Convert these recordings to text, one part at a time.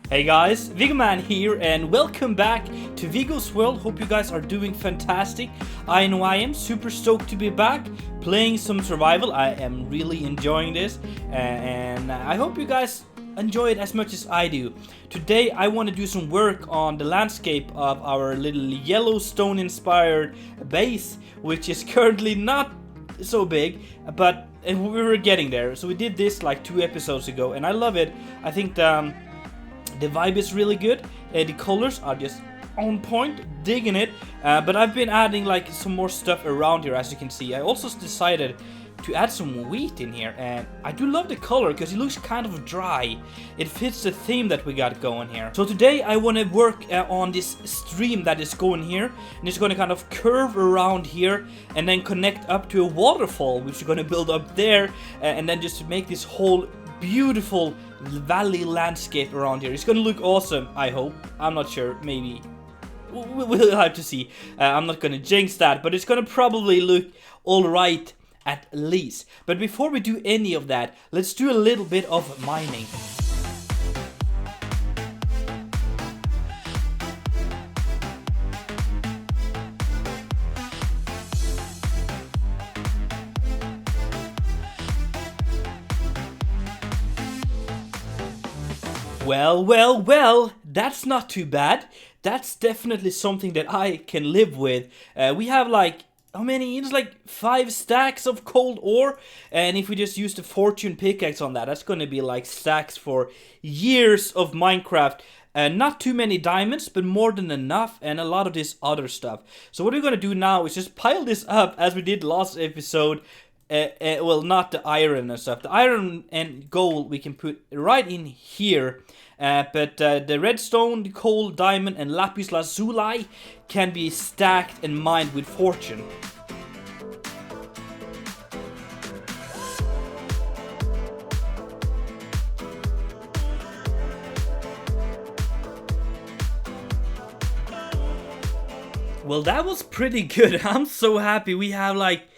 Hey guys, Viggoman here and welcome back to Viggo's World. Hope you guys are doing fantastic. I know I am super stoked to be back playing some survival. I am really enjoying this and I hope you guys enjoy it as much as I do. Today I want to do some work on the landscape of our little Yellowstone inspired base, which is currently not so big, but we were getting there. So we did this like 2 episodes ago and I love it. I think the vibe is really good. The colors are just on point, digging it. But I've been adding like some more stuff around here, as you can see. I also decided to add some wheat in here, and I do love the color because it looks kind of dry. It fits the theme that we got going here. So today I want to work on this stream that is going here, and it's going to kind of curve around here and then connect up to a waterfall, which we're going to build up there, and then just make this whole beautiful valley landscape around here. It's gonna look awesome, I hope. I'm not sure, maybe. We'll have to see. I'm not gonna jinx that, but it's gonna probably look alright at least. But before we do any of that, let's do a little bit of mining. Well, that's not too bad. That's definitely something that I can live with. We have like, how many? It's like 5 stacks of cold ore, and if we just use the fortune pickaxe on that, that's gonna be like stacks for years of Minecraft. Not too many diamonds, but more than enough, and a lot of this other stuff. So what we're gonna do now is just pile this up as we did last episode. Well, not the iron and stuff. The iron and gold we can put right in here. But the redstone, the coal, diamond, and lapis lazuli can be stacked and mined with fortune. Well, that was pretty good. I'm so happy. We have like,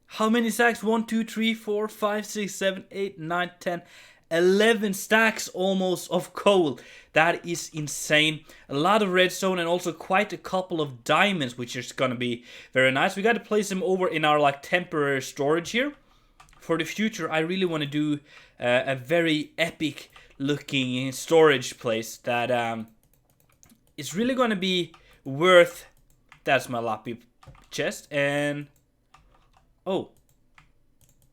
how many stacks? 1, 2, 3, 4, 5, 6, 7, 8, 9, 10, 11 stacks almost of coal. That is insane. A lot of redstone and also quite a couple of diamonds, which is gonna be very nice. We got to place them over in our like temporary storage here. For the future, I really want to do a very epic looking storage place that is really gonna be worth. That's my lapis chest, and oh,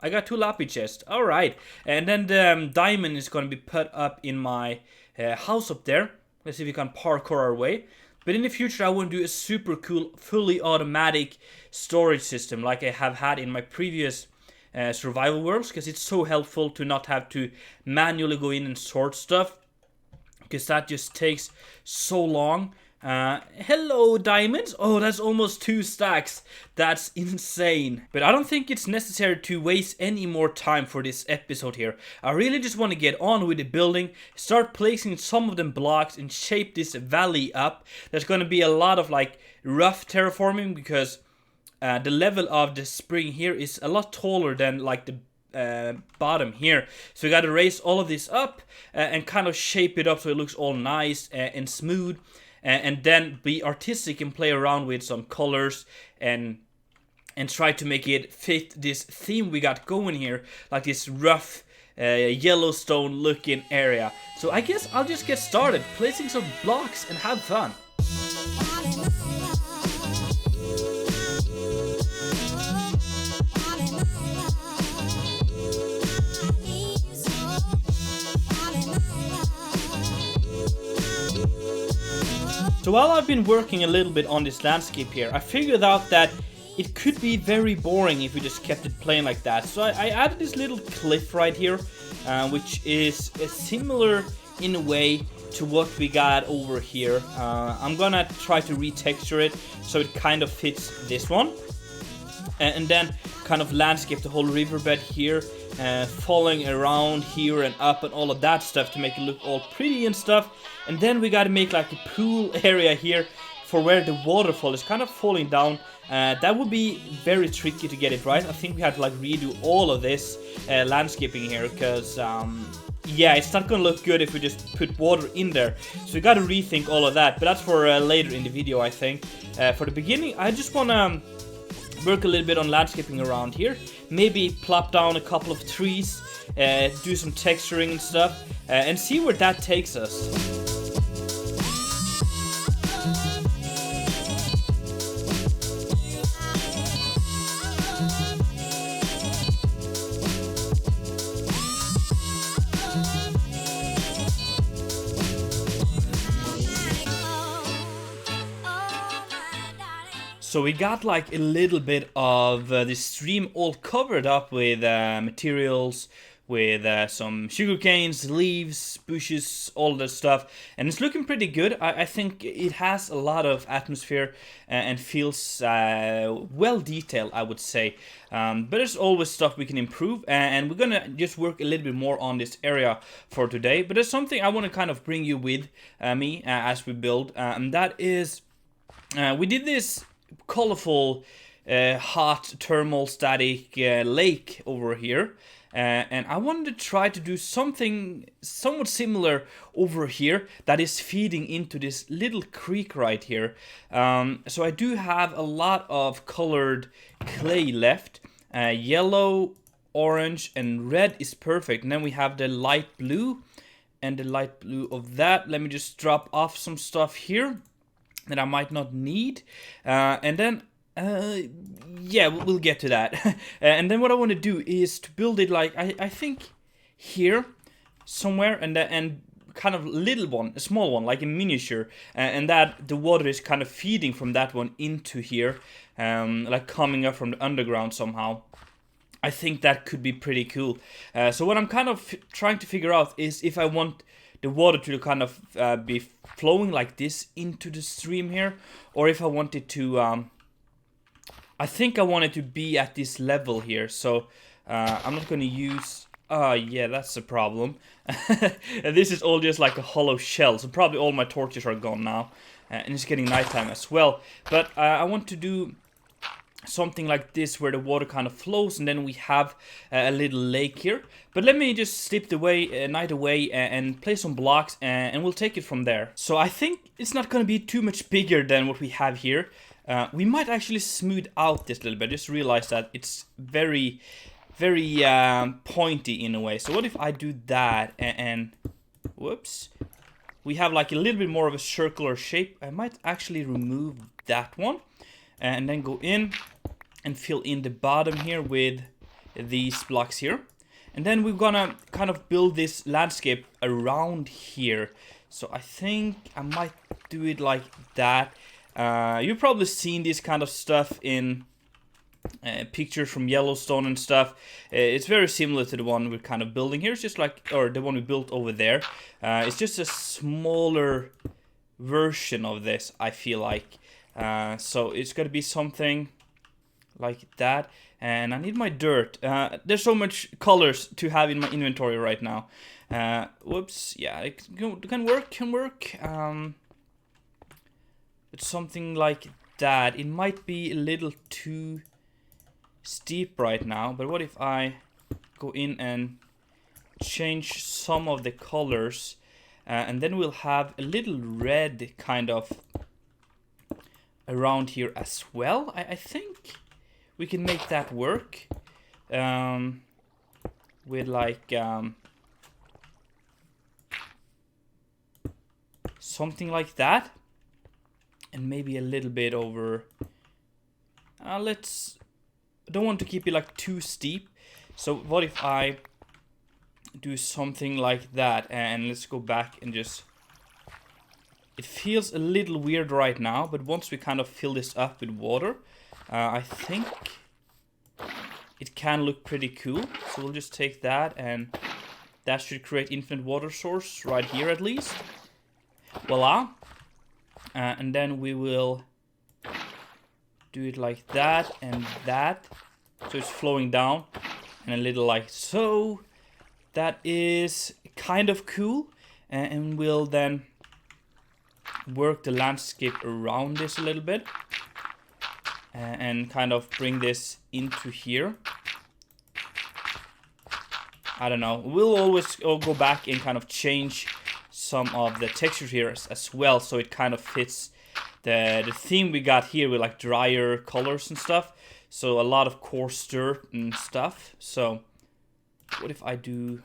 I got 2 lapis chests. Alright. And then the diamond is going to be put up in my house up there. Let's see if we can parkour our way. But in the future, I want to do a super cool, fully automatic storage system like I have had in my previous survival worlds. Because it's so helpful to not have to manually go in and sort stuff. Because that just takes so long. Hello diamonds. Oh, that's almost 2 stacks. That's insane. But I don't think it's necessary to waste any more time for this episode here. I really just want to get on with the building, start placing some of them blocks and shape this valley up. There's going to be a lot of like rough terraforming because the level of the spring here is a lot taller than like the bottom here, so we got to raise all of this up and kind of shape it up so it looks all nice and smooth. And then be artistic and play around with some colors and try to make it fit this theme we got going here, like this rough Yellowstone looking area. So I guess I'll just get started placing some blocks and have fun. So while I've been working a little bit on this landscape here, I figured out that it could be very boring if we just kept it plain like that. So I added this little cliff right here, which is similar in a way to what we got over here. I'm gonna try to retexture it so it kind of fits this one. And then kind of landscape the whole riverbed here, following around here and up and all of that stuff to make it look all pretty and stuff. And then we gotta make like a pool area here for where the waterfall is kind of falling down. That would be very tricky to get it right. I think we have to like redo all of this landscaping here because yeah, it's not gonna look good if we just put water in there. So we gotta rethink all of that, but that's for later in the video, I think. For the beginning, I just wanna work a little bit on landscaping around here. Maybe plop down a couple of trees, do some texturing and stuff, and see where that takes us. So we got like a little bit of the stream all covered up with materials, with some sugar canes, leaves, bushes, all that stuff, and it's looking pretty good. I think it has a lot of atmosphere and feels well detailed, I would say. But there's always stuff we can improve, and we're gonna just work a little bit more on this area for today. But there's something I want to kind of bring you with me as we build, and that is we did this colorful hot thermal static lake over here, and I wanted to try to do something somewhat similar over here that is feeding into this little creek right here. So I do have a lot of colored clay left. Yellow, orange and red is perfect, and then we have the light blue and the light blue of that. Let me just drop off some stuff here that I might not need, and then yeah, we'll get to that. And then what I want to do is to build it like I think here somewhere, and kind of little one, a small one, like a miniature, and that the water is kind of feeding from that one into here, like coming up from the underground somehow. I think that could be pretty cool. So what I'm kind of trying to figure out is if I want the water to kind of be flowing like this into the stream here, or if I want it to, I think I want it to be at this level here, so I'm not going to use, yeah, that's the problem. And this is all just like a hollow shell, so probably all my torches are gone now, and it's getting nighttime as well. But I want to do something like this where the water kind of flows, and then we have a little lake here. But let me just slip the night away and place some blocks, and we'll take it from there. So I think it's not going to be too much bigger than what we have here. We might actually smooth out this a little bit. I just realized that it's very pointy in a way. So what if I do that and whoops, we have like a little bit more of a circular shape. I might actually remove that one and then go in and fill in the bottom here with these blocks here. And then we're gonna kind of build this landscape around here. So I think I might do it like that. You've probably seen this kind of stuff in pictures from Yellowstone and stuff. It's very similar to the one we're kind of building here. It's just like, or the one we built over there. It's just a smaller version of this, I feel like. So it's gonna be something like that, and I need my dirt. There's so much colors to have in my inventory right now. Whoops, yeah, it can work. It's something like that. It might be a little too steep right now, but what if I go in and change some of the colors, and then we'll have a little red kind of around here as well. I think we can make that work with like something like that, and maybe a little bit over. I don't want to keep it like too steep, so what if I do something like that, and let's go back and just, it feels a little weird right now, but once we kind of fill this up with water, I think it can look pretty cool. So we'll just take that, and that should create infinite water source right here at least. Voila. And then we will do it like that and that, so it's flowing down, and a little like so. That is kind of cool, and we'll then work the landscape around this a little bit, and kind of bring this into here. I don't know. We'll always go back and kind of change some of the textures here as well, so it kind of fits the theme we got here with like drier colors and stuff. So a lot of coarse dirt and stuff. So what if I do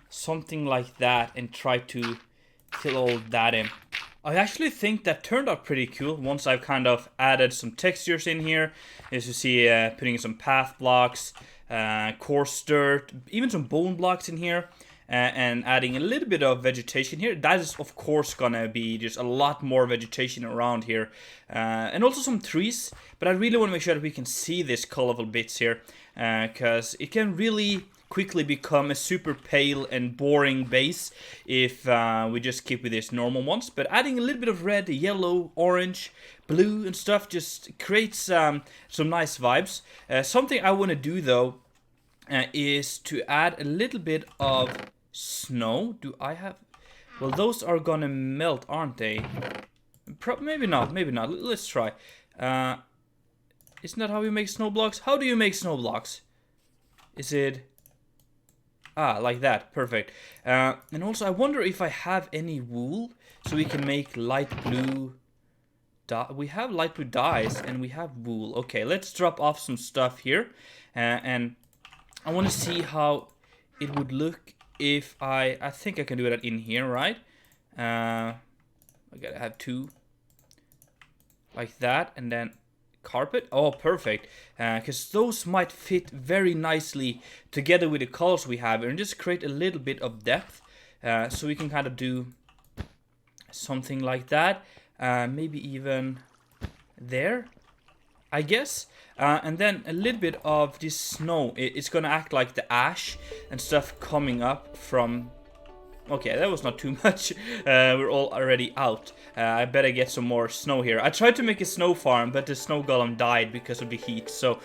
something like that and try to fill all that in? I actually think that turned out pretty cool once I've kind of added some textures in here. As you see, putting some path blocks, coarse dirt, even some bone blocks in here, and adding a little bit of vegetation here. That is of course gonna be just a lot more vegetation around here, and also some trees. But I really want to make sure that we can see these colorful bits here, because it can really quickly become a super pale and boring base if we just keep with these normal ones. But adding a little bit of red, yellow, orange, blue and stuff just creates some nice vibes. Something I want to do though is to add a little bit of snow. Do I have... Well, those are gonna melt, aren't they? Maybe not, maybe not. Let's try. Isn't that how you make snow blocks? How do you make snow blocks? Is it... Ah, like that. Perfect. And also, I wonder if I have any wool, so we can make light blue dye. We have light blue dyes, and we have wool. Okay, let's drop off some stuff here. And I want to see how it would look if I think I can do that in here, right? I gotta have two. Like that, and then... carpet. Oh, perfect. Because those might fit very nicely together with the colors we have, and just create a little bit of depth. So we can kind of do something like that. Maybe even there, I guess. And then a little bit of this snow. It's gonna act like the ash and stuff coming up from... Okay, that was not too much. We're all already out. I better get some more snow here. I tried to make a snow farm, but the snow golem died because of the heat. So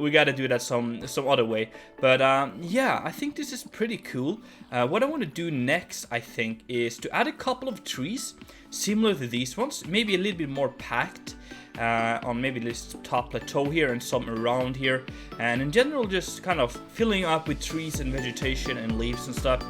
we gotta do that some other way. But yeah, I think this is pretty cool. What I want to do next, I think, is to add a couple of trees similar to these ones. Maybe a little bit more packed on maybe this top plateau here and some around here. And in general, just kind of filling up with trees and vegetation and leaves and stuff.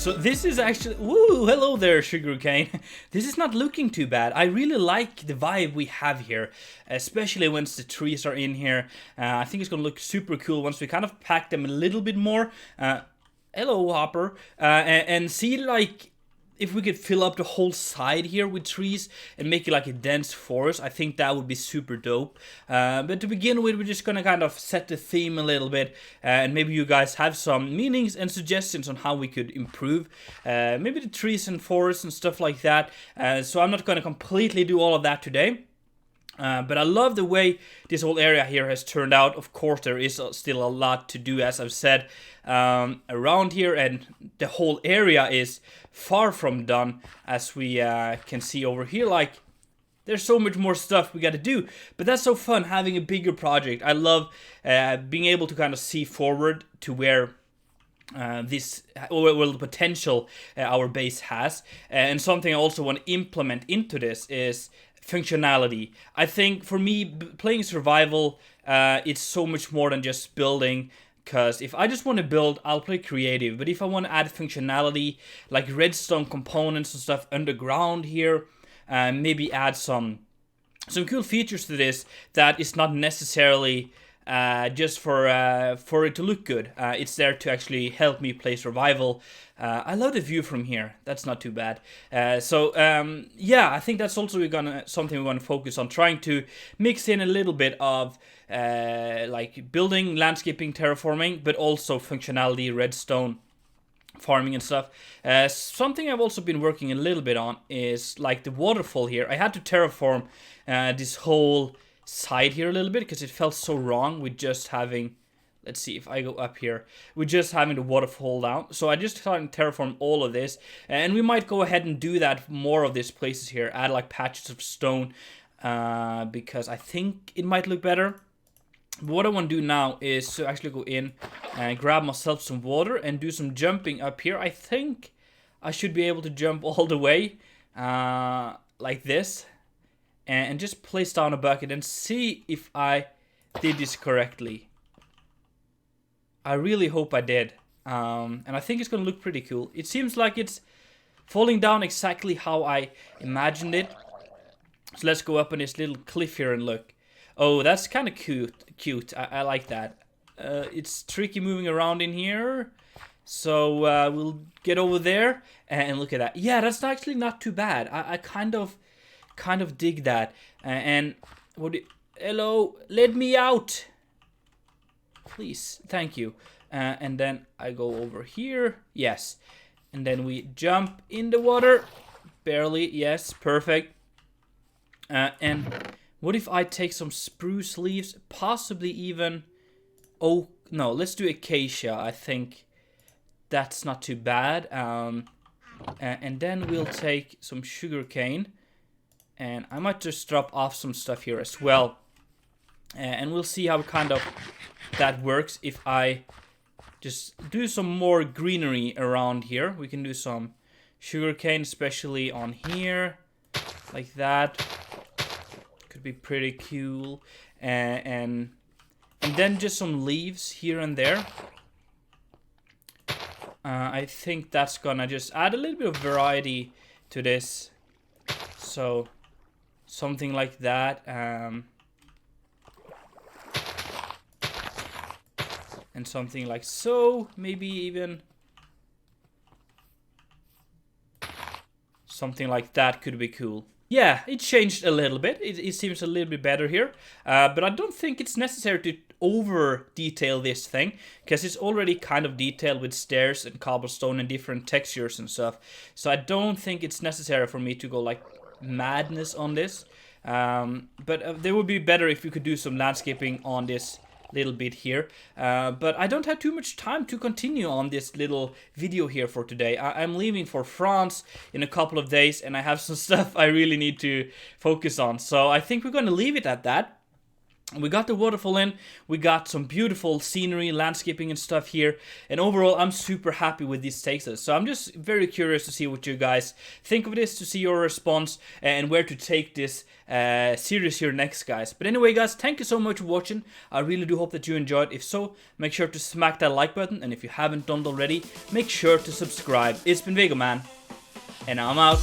So this is actually... Woo! Hello there, sugarcane. This is not looking too bad. I really like the vibe we have here, especially once the trees are in here. I think it's gonna look super cool once we kind of pack them a little bit more. Hello, Hopper. And see, like... if we could fill up the whole side here with trees and make it like a dense forest, I think that would be super dope. But to begin with, we're just gonna kind of set the theme a little bit, and maybe you guys have some meanings and suggestions on how we could improve maybe the trees and forests and stuff like that. So I'm not gonna completely do all of that today. But I love the way this whole area here has turned out. Of course, there is still a lot to do, as I've said, around here, and the whole area is far from done, as we can see over here. Like, there's so much more stuff we got to do, but that's so fun having a bigger project. I love being able to kind of see forward to where this, well, the potential our base has. And something I also want to implement into this is functionality. I think for me, playing survival, it's so much more than just building, because if I just want to build, I'll play creative. But if I want to add functionality, like redstone components and stuff underground here, maybe add some cool features to this that is not necessarily just for it to look good. It's there to actually help me play survival. I love the view from here. That's not too bad. Yeah, I think that's also something we're gonna focus on, trying to mix in a little bit of like building, landscaping, terraforming, but also functionality, redstone, farming and stuff. Something I've also been working a little bit on is like the waterfall here. I had to terraform this whole side here a little bit because it felt so wrong with just having, let's see if I go up here, with just having the waterfall down. So I just started to terraform all of this, and we might go ahead and do that more of these places here, add like patches of stone, because I think it might look better. But what I want to do now is to actually go in and grab myself some water and do some jumping up here. I think I should be able to jump all the way like this, and just place down a bucket and see if I did this correctly. I really hope I did. And I think it's going to look pretty cool. It seems like it's falling down exactly how I imagined it. So let's go up on this little cliff here and look. Oh, that's kind of cute. I like that. It's tricky moving around in here. So we'll get over there and look at that. Yeah, that's actually not too bad. I kind of dig that. And hello, let me out, please. Thank you. And then I go over here. Yes. And then we jump in the water. Barely. Yes, perfect. And what if I take some spruce leaves, possibly even oak? No, let's do acacia. I think that's not too bad. And then we'll take some sugar cane. And I might just drop off some stuff here as well. And we'll see how kind of that works if I just do some more greenery around here. We can do some sugarcane, especially on here, like that. Could be pretty cool. And then just some leaves here and there. I think that's gonna just add a little bit of variety to this. So something like that. And something like so. Maybe even something like that could be cool. Yeah, it changed a little bit. It seems a little bit better here. But I don't think it's necessary to over detail this thing, because it's already kind of detailed with stairs and cobblestone and different textures and stuff. So I don't think it's necessary for me to go like madness on this. But there would be better if we could do some landscaping on this little bit here. But I don't have too much time to continue on this little video here for today. I'm leaving for France in a couple of days, and I have some stuff I really need to focus on. So I think we're going to leave it at that. We got the waterfall in, we got some beautiful scenery, landscaping and stuff here, and overall I'm super happy with these takes. So I'm just very curious to see what you guys think of this, to see your response, and where to take this series here next, guys. But anyway, guys, thank you so much for watching. I really do hope that you enjoyed. If so, make sure to smack that like button, and if you haven't done it already, make sure to subscribe. It's been Viggoman, and I'm out.